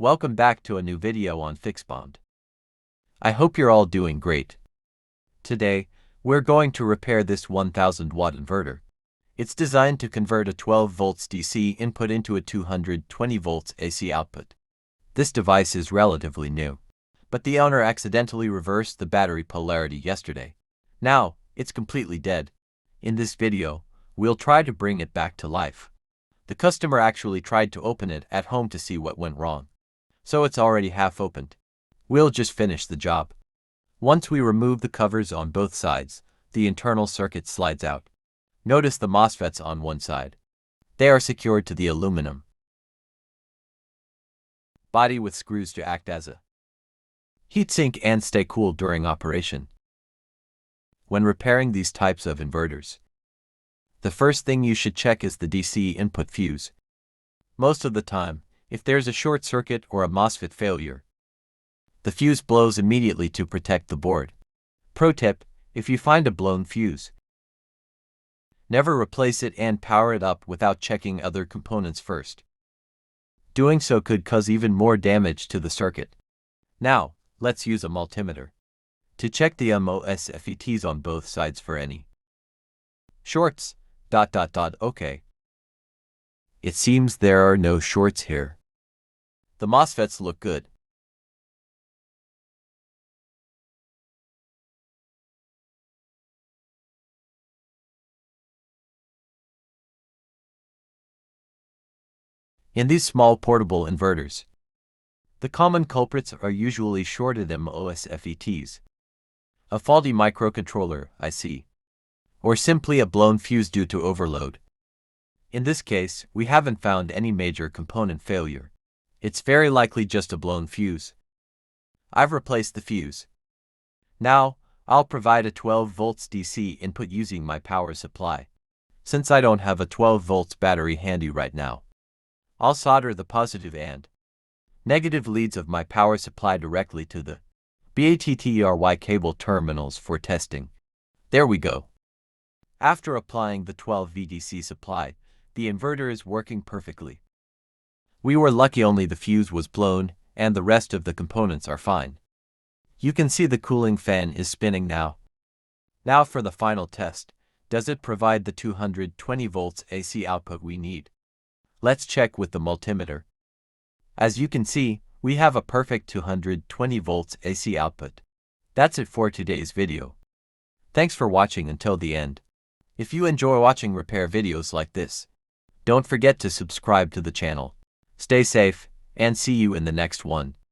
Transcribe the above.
Welcome back to a new video on FixBond. I hope you're all doing great. Today, we're going to repair this 1000 watt inverter. It's designed to convert a 12 volts DC input into a 220 volts AC output. This device is relatively new, but the owner accidentally reversed the battery polarity yesterday. Now, it's completely dead. In this video, we'll try to bring it back to life. The customer actually tried to open it at home to see what went wrong. So it's already half opened. We'll just finish the job. Once we remove the covers on both sides, the internal circuit slides out. Notice the MOSFETs on one side. They are secured to the aluminum body with screws to act as a heatsink and stay cool during operation. When repairing these types of inverters, the first thing you should check is the DC input fuse. Most of the time, if there's a short circuit or a MOSFET failure, the fuse blows immediately to protect the board. Pro tip: if you find a blown fuse, never replace it and power it up without checking other components first. Doing so could cause even more damage to the circuit. Now, let's use a multimeter to check the MOSFETs on both sides for any shorts. Okay. It seems there are no shorts here. The MOSFETs look good. In these small portable inverters, the common culprits are usually shorted MOSFETs, a faulty microcontroller IC, or simply a blown fuse due to overload. In this case, we haven't found any major component failure. It's very likely just a blown fuse. I've replaced the fuse. Now, I'll provide a 12 volts DC input using my power supply, since I don't have a 12 volts battery handy right now. I'll solder the positive and negative leads of my power supply directly to the BATTRY cable terminals for testing. There we go. After applying the 12 VDC supply, the inverter is working perfectly. We were lucky only the fuse was blown, and the rest of the components are fine. You can see the cooling fan is spinning now. Now for the final test. Does it provide the 220 volts AC output we need? Let's check with the multimeter. As you can see, we have a perfect 220 volts AC output. That's it for today's video. Thanks for watching until the end. If you enjoy watching repair videos like this, don't forget to subscribe to the channel. Stay safe, and see you in the next one.